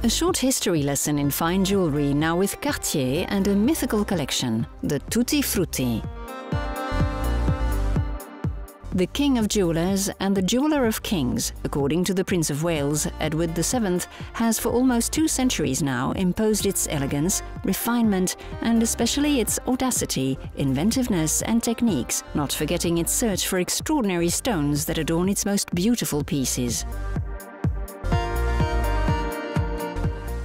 A short history lesson in fine jewellery now with Cartier and a mythical collection, the Tutti Frutti. The king of jewellers and the jeweller of kings, according to the Prince of Wales, Edward VII, has for almost 2 centuries now imposed its elegance, refinement and especially its audacity, inventiveness and techniques, not forgetting its search for extraordinary stones that adorn its most beautiful pieces.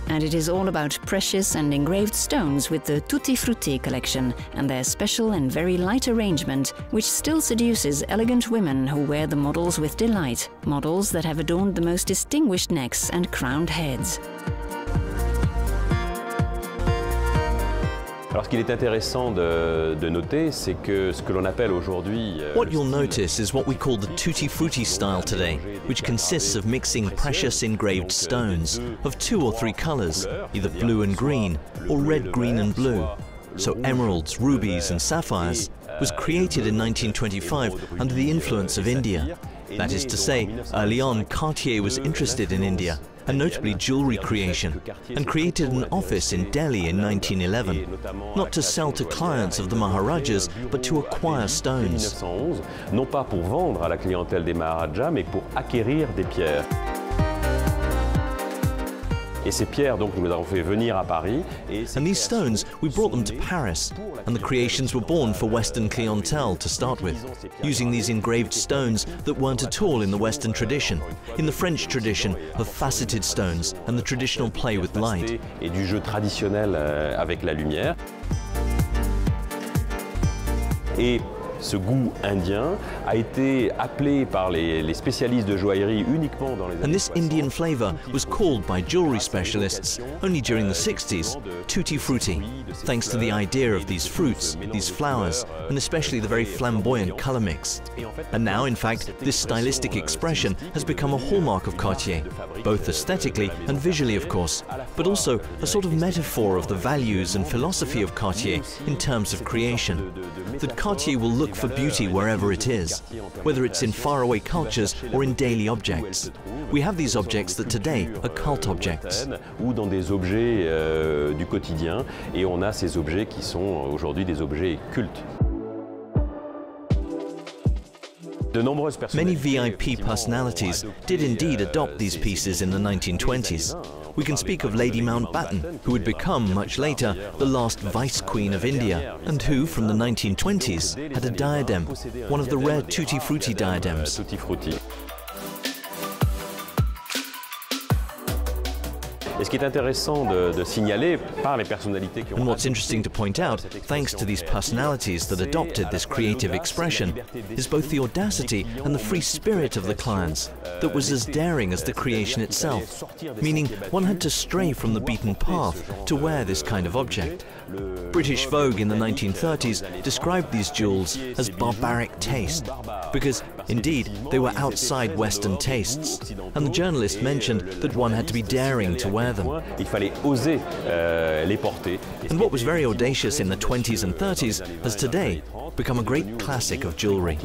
And it is all about precious and engraved stones with the Tutti Frutti collection and their special and very light arrangement, which still seduces elegant women who wear the models with delight, models that have adorned the most distinguished necks and crowned heads. Alors, ce qu'il est intéressant de noter, c'est que ce que l'on appelle aujourd'hui. What you'll notice is what we call the Tutti Frutti style today, which consists of mixing precious engraved stones of 2 or 3 colors, either blue and green or red, green and blue. So emeralds, rubies and sapphires was created in 1925 under the influence of India. That is to say, early on Cartier was interested in India, and notably jewellery creation, and created an office in Delhi in 1911, not to sell to clients of the Maharadjas, but to acquire stones. Non pas pour vendre à la clientèle des Maharadjas, mais pour acquérir des pierres. Et ces pierres, donc, nous les avons fait venir à Paris. And these stones, we brought them to Paris, and the creations were born for Western clientele to start with, using these engraved stones that weren't at all in the Western tradition, in the French tradition of faceted stones and the traditional play with light. Et du jeu traditionnel avec la lumière. Et ce goût indien a été appelé par les spécialistes de joaillerie uniquement dans les années 60. And this Indian flavour was called by jewellery specialists only during the 60s Tutti Frutti, thanks to the idea of these fruits, these flowers, and especially the very flamboyant colour mix. And now, in fact, this stylistic expression has become a hallmark of Cartier, both aesthetically and visually, of course, but also a sort of metaphor of the values and philosophy of Cartier in terms of creation, that Cartier will look for beauty wherever it is, whether it's in faraway cultures or in daily objects. We have these objects that today are cult objects. Ou dans des objets du quotidien, et on a ces objets qui sont aujourd'hui des objets cultes. Many VIP personalities did indeed adopt these pieces in the 1920s. We can speak of Lady Mountbatten, who would become, much later, the last Vice Queen of India, and who, from the 1920s, had a diadem, one of the rare Tutti Frutti diadems. Et ce qui est intéressant de signaler par les personnalités qui ont. And what's interesting to point out, thanks to these personalities that adopted this creative expression, is both the audacity and the free spirit of the clients that was as daring as the creation itself, meaning one had to stray from the beaten path to wear this kind of object. British Vogue in the 1930s described these jewels as barbaric taste, because indeed they were outside Western tastes, and the journalist mentioned that one had to be daring to wear them. And what was very audacious in the 20s and 30s has today become a great classic of jewellery.